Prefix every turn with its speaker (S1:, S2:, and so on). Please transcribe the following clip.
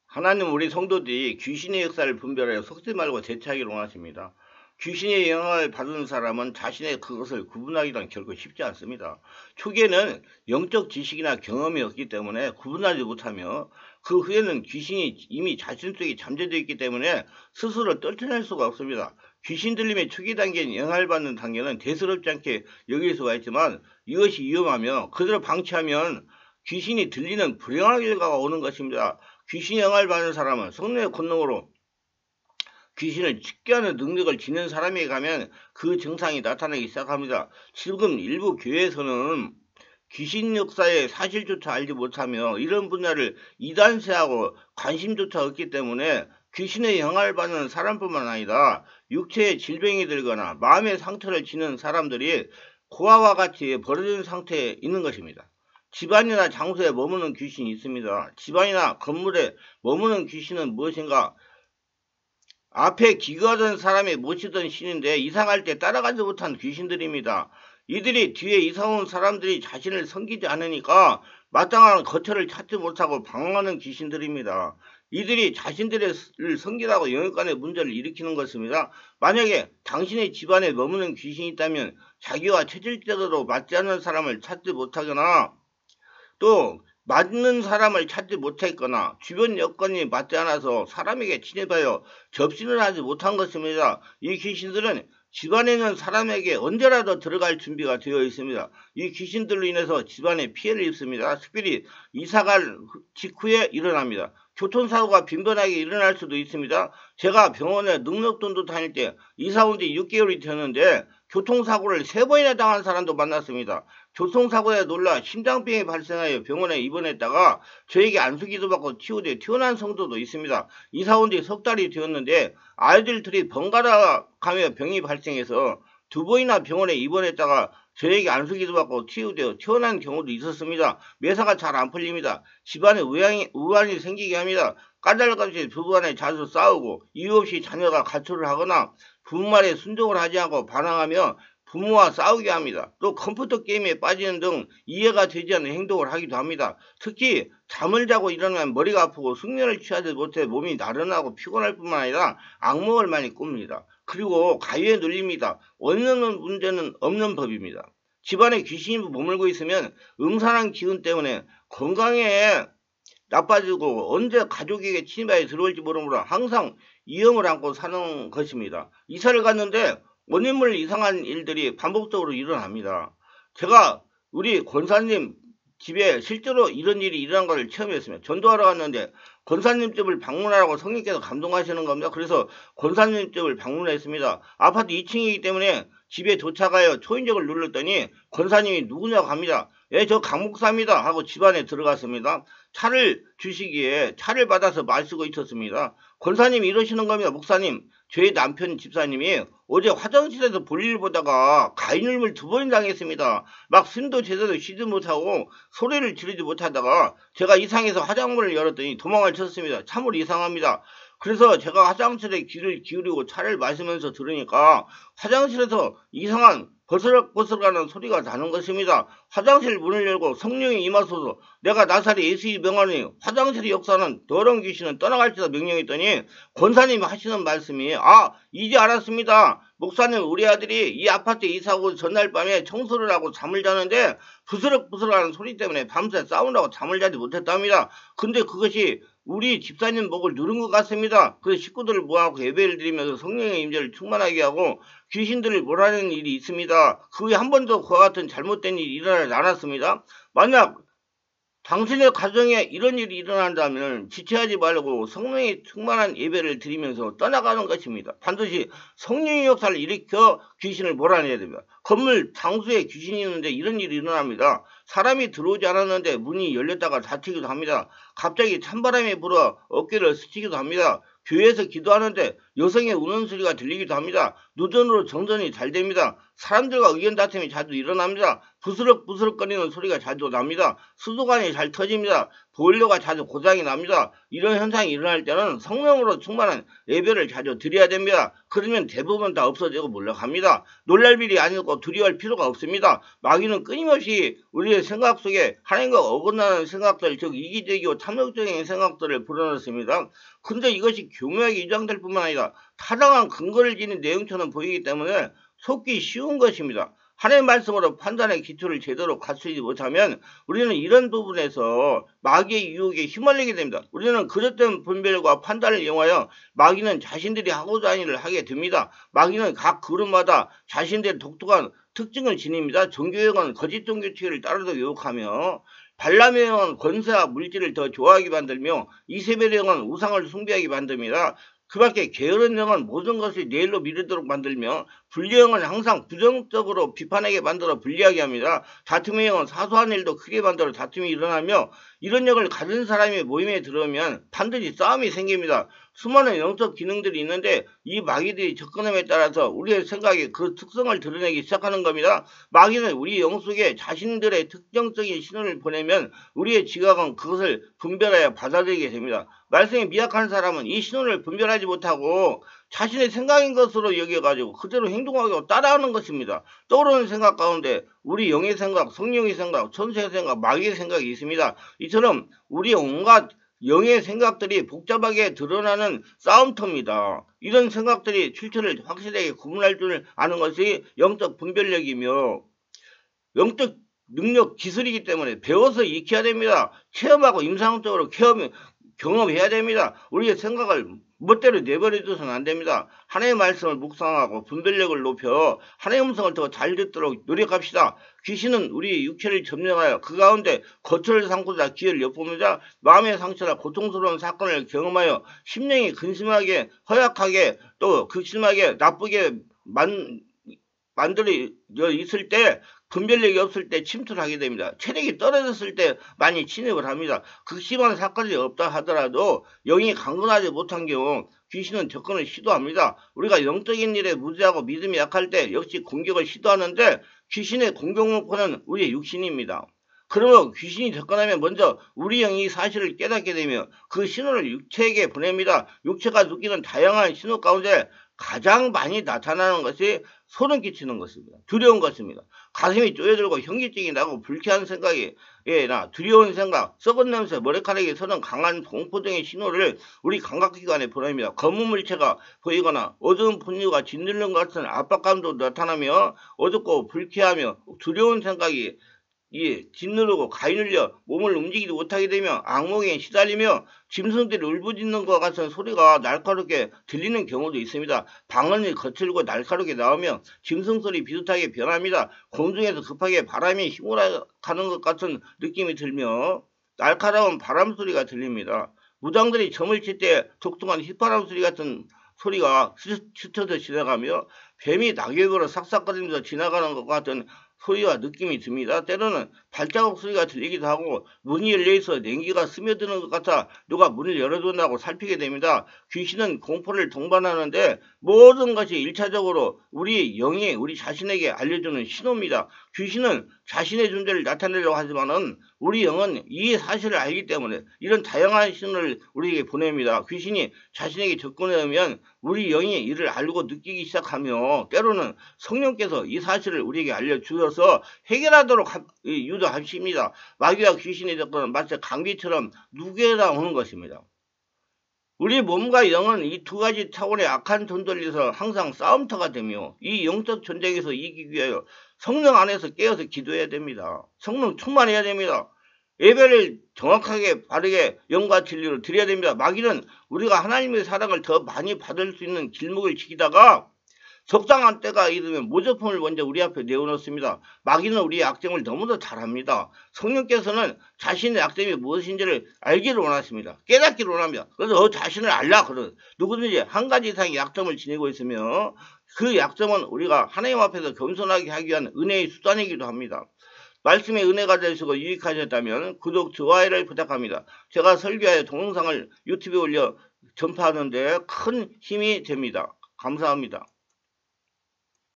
S1: 하나님 우리 성도들이 귀신의 역사를 분별하여 속지 말고 대처하기를 원하십니다. 귀신의 영향을 받은 사람은 자신의 그것을 구분하기란 결코 쉽지 않습니다. 초기에는 영적 지식이나 경험이 없기 때문에 구분하지 못하며 그 후에는 귀신이 이미 자신 속에 잠재되어 있기 때문에 스스로 떨쳐낼 수가 없습니다. 귀신 들림의 초기 단계인 영향을 받는 단계는 대수롭지 않게 여길 수가 있지만 이것이 위험하며 그대로 방치하면 귀신이 들리는 불행한 결과가 오는 것입니다. 귀신의 영향을 받는 사람은 성령의 권능으로 귀신을 직계하는 능력을 지닌 사람에게 가면 그 증상이 나타나기 시작합니다. 지금 일부 교회에서는 귀신 역사의 사실조차 알지 못하며 이런 분야를 이단세하고 관심조차 없기 때문에 귀신의 영향을 받는 사람뿐만 아니라 육체의 질병이 들거나 마음의 상처를 지는 사람들이 고아와 같이 버려진 상태에 있는 것입니다. 집안이나 장소에 머무는 귀신이 있습니다. 집안이나 건물에 머무는 귀신은 무엇인가? 앞에 기거하던 사람이 모시던 신인데 이상할 때 따라가지 못한 귀신들입니다. 이들이 뒤에 이사온 사람들이 자신을 섬기지 않으니까 마땅한 거처를 찾지 못하고 방황하는 귀신들입니다. 이들이 자신들을 섬기라고 영역간의 문제를 일으키는 것입니다. 만약에 당신의 집안에 머무는 귀신이 있다면 자기와 체질적으로 맞지 않는 사람을 찾지 못하거나 또 맞는 사람을 찾지 못했거나 주변 여건이 맞지 않아서 사람에게 침입하여 접신을 하지 못한 것입니다. 이 귀신들은 집안에 있는 사람에게 언제라도 들어갈 준비가 되어 있습니다. 이 귀신들로 인해서 집안에 피해를 입습니다. 특별히 이사갈 직후에 일어납니다. 교통사고가 빈번하게 일어날 수도 있습니다. 제가 병원에 능력돈도 다닐 때 이사 온 지 6개월이 되었는데 교통사고를 3번이나 당한 사람도 만났습니다. 교통사고에 놀라 심장병이 발생하여 병원에 입원했다가 저에게 안수기도 받고 치유돼 태어난 성도도 있습니다. 이사 온 지 석 달이 되었는데 아이들 둘이 번갈아 가며 병이 발생해서 2번이나 병원에 입원했다가 저에게 안수기도 받고 치유되어 태어난 경우도 있었습니다. 매사가 잘 안 풀립니다. 집안에 우환이 생기게 합니다. 까닭없이 부부간에 자주 싸우고 이유 없이 자녀가 가출을 하거나 부모 말에 순종을 하지 않고 반항하며 부모와 싸우게 합니다. 또 컴퓨터 게임에 빠지는 등 이해가 되지 않는 행동을 하기도 합니다. 특히 잠을 자고 일어나면 머리가 아프고 숙면을 취하지 못해 몸이 나른하고 피곤할 뿐만 아니라 악몽을 많이 꿉니다. 그리고 가위에 눌립니다. 원인은 문제는 없는 법입니다. 집안에 귀신이 머물고 있으면 음산한 기운 때문에 건강에 나빠지고 언제 가족에게 침입하여 들어올지 모르므로 항상 위험을 안고 사는 것입니다. 이사를 갔는데 원인물 이상한 일들이 반복적으로 일어납니다. 제가 우리 권사님 집에 실제로 이런 일이 일어난 것을 체험했습니다. 전도하러 갔는데 권사님 집을 방문하라고 성령께서 감동하시는 겁니다. 그래서 권사님 집을 방문했습니다. 아파트 2층이기 때문에 집에 도착하여 초인적을 눌렀더니 권사님이 누구냐고 합니다. 예, 저 강목사입니다 하고 집 안에 들어갔습니다. 차를 주시기에 차를 받아서 마시고 있었습니다. 권사님이 이러시는 겁니다. 목사님, 저희 남편 집사님이 어제 화장실에서 볼일 보다가 가인을물 2번 당했습니다. 막 숨도 제대로 쉬지 못하고 소리를 지르지 못하다가 제가 이상해서 화장문을 열었더니 도망을 쳤습니다. 참으로 이상합니다. 그래서 제가 화장실에 귀를 기울이고 차를 마시면서 들으니까 화장실에서 이상한 버스럭버스럭하는 소리가 나는 것입니다. 화장실 문을 열고 성령이 임하소서 내가 나사렛 예수의 명하니 화장실의 역사는 더러운 귀신은 떠나갈지다 명령했더니 권사님이 하시는 말씀이 이제 알았습니다. 목사님 우리 아들이 이 아파트에 이사하고 전날 밤에 청소를 하고 잠을 자는데 부스럭부스럭하는 소리 때문에 밤새 싸우느라고 잠을 자지 못했답니다. 근데 그것이 우리 집사님 목을 누른 것 같습니다. 그래서 식구들을 모아서 예배를 드리면서 성령의 임재를 충만하게 하고 귀신들을 몰아내는 일이 있습니다. 그 후에 한 번도 그와 같은 잘못된 일이 일어나지 않았습니다. 만약 당신의 가정에 이런 일이 일어난다면 지체하지 말고 성령의 충만한 예배를 드리면서 떠나가는 것입니다. 반드시 성령의 역사를 일으켜 귀신을 몰아내야 됩니다. 건물 장소에 귀신이 있는데 이런 일이 일어납니다. 사람이 들어오지 않았는데 문이 열렸다가 닫히기도 합니다. 갑자기 찬바람이 불어 어깨를 스치기도 합니다. 교회에서 기도하는데 여성의 우는 소리가 들리기도 합니다. 누전으로 정전이 잘 됩니다. 사람들과 의견 다툼이 자주 일어납니다. 부스럭부스럭거리는 소리가 자주 납니다. 수도관이 잘 터집니다. 보일러가 자주 고장이 납니다. 이런 현상이 일어날 때는 성령으로 충만한 예배를 자주 드려야 됩니다. 그러면 대부분 다 없어지고 물러갑니다. 놀랄 일이 아니고 두려워할 필요가 없습니다. 마귀는 끊임없이 우리의 생각 속에 하나님과 어긋나는 생각들, 즉 이기적이고 탐욕적인 생각들을 불어넣습니다. 근데 이것이 교묘하게 위장될 뿐만 아니라 타당한 근거를 지닌 내용처럼 보이기 때문에 속기 쉬운 것입니다. 하나님의 말씀으로 판단의 기초를 제대로 갖추지 못하면 우리는 이런 부분에서 마귀의 유혹에 휘말리게 됩니다. 우리는 그릇된 분별과 판단을 이용하여 마귀는 자신들이 하고자 하는 일을 하게 됩니다. 마귀는 각 그룹마다 자신들의 독특한 특징을 지닙니다. 종교형은 거짓 종교치를 따르도 유혹하며, 발람의 형은 권세와 물질을 더 좋아하게 만들며, 이세벨의 형은 우상을 숭배하게 만듭니다. 그 밖에 게으른 영은 모든 것을 내일로 미루도록 만들며, 불리형은 항상 부정적으로 비판하게 만들어 불리하게 합니다. 다툼의 영은 사소한 일도 크게 만들어 다툼이 일어나며, 이런 역을 가진 사람이 모임에 들어오면 반드시 싸움이 생깁니다. 수많은 영적 기능들이 있는데 이 마귀들이 접근함에 따라서 우리의 생각에 그 특성을 드러내기 시작하는 겁니다. 마귀는 우리 영 속에 자신들의 특정적인 신호를 보내면 우리의 지각은 그것을 분별하여 받아들이게 됩니다. 말씀이 미약한 사람은 이 신호를 분별하지 못하고 자신의 생각인 것으로 여겨가지고 그대로 행동하고 따라하는 것입니다. 떠오르는 생각 가운데 우리 영의 생각, 성령의 생각, 천사의 생각, 마귀의 생각이 있습니다. 이처럼 우리의 온갖 영의 생각들이 복잡하게 드러나는 싸움터입니다. 이런 생각들이 출처를 확실하게 구분할 줄 아는 것이 영적 분별력이며 영적 능력 기술이기 때문에 배워서 익혀야 됩니다. 체험하고 임상적으로 경험해야 됩니다. 우리의 생각을 멋대로 내버려둬서는 안 됩니다. 하나님의 말씀을 묵상하고 분별력을 높여 하나님의 음성을 더 잘 듣도록 노력합시다. 귀신은 우리 육체를 점령하여 그 가운데 거처를 삼고자 기회를 엿봅니다. 마음의 상처나 고통스러운 사건을 경험하여 심령이 근심하게, 허약하게, 또 극심하게, 나쁘게 만들어 있을 때, 분별력이 없을 때 침투를 하게 됩니다. 체력이 떨어졌을 때 많이 침입을 합니다. 극심한 사건이 없다 하더라도 영이 강건하지 못한 경우 귀신은 접근을 시도합니다. 우리가 영적인 일에 무지하고 믿음이 약할 때 역시 공격을 시도하는데 귀신의 공격 목표는 우리의 육신입니다. 그러면 귀신이 접근하면 먼저 우리 영이 사실을 깨닫게 되며 그 신호를 육체에게 보냅니다. 육체가 느끼는 다양한 신호 가운데 가장 많이 나타나는 것이 소름 끼치는 것입니다. 두려운 것입니다. 가슴이 쪼여들고 현기증이 나고 불쾌한 생각이 나 두려운 생각, 썩은 냄새, 머리카락에 서는 강한 공포 등의 신호를 우리 감각기관에 보냅니다. 검은 물체가 보이거나 어두운 분유가 짓누르는 것 같은 압박감도 나타나며 어둡고 불쾌하며 두려운 생각이 짓누르고 가위눌려 몸을 움직이지 못하게 되며 악몽에 시달리며 짐승들이 울부짖는 것 같은 소리가 날카롭게 들리는 경우도 있습니다. 방언이 거칠고 날카롭게 나오며 짐승 소리 비슷하게 변합니다. 공중에서 급하게 바람이 휘몰아가는 것 같은 느낌이 들며 날카로운 바람 소리가 들립니다. 무당들이 점을 칠 때 독특한 휘파람 소리 같은 소리가 스쳐서 지나가며 뱀이 낙엽으로 삭삭거리면서 지나가는 것 같은 소리와 느낌이 듭니다. 때로는 발자국 소리가 들리기도 하고 문이 열려있어 냉기가 스며드는 것 같아 누가 문을 열어둔다고 살피게 됩니다. 귀신은 공포를 동반하는데 모든 것이 1차적으로 우리 영이 우리 자신에게 알려주는 신호입니다. 귀신은 자신의 존재를 나타내려고 하지만은 우리 영은 이 사실을 알기 때문에 이런 다양한 신호를 우리에게 보냅니다. 귀신이 자신에게 접근하면 우리 영이 이를 알고 느끼기 시작하며 때로는 성령께서 이 사실을 우리에게 알려주셔서 해결하도록 유도하십니다. 마귀와 귀신의 접근은 마치 감기처럼 누구에나 오는 것입니다. 우리 몸과 영은 이 두 가지 차원의 악한 존재에서 항상 싸움터가 되며 이 영적 전쟁에서 이기기 위하여 성령 안에서 깨어서 기도해야 됩니다. 성령 충만해야 됩니다. 예배를 정확하게 바르게 영과 진리로 드려야 됩니다. 마귀는 우리가 하나님의 사랑을 더 많이 받을 수 있는 길목을 지키다가 적당한 때가 이르면 모조품을 먼저 우리 앞에 내어놓습니다. 마귀는 우리의 약점을 너무도 잘합니다. 성령께서는 자신의 약점이 무엇인지를 알기를 원하십니다. 깨닫기를 원합니다. 그래서 자신을 알라 그런 누구든지 한 가지 이상의 약점을 지니고 있으며 그 약점은 우리가 하나님 앞에서 겸손하게 하기 위한 은혜의 수단이기도 합니다. 말씀의 은혜가 되시고 유익하셨다면 구독, 좋아요를 부탁합니다. 제가 설교하여 동영상을 유튜브에 올려 전파하는 데 큰 힘이 됩니다. 감사합니다.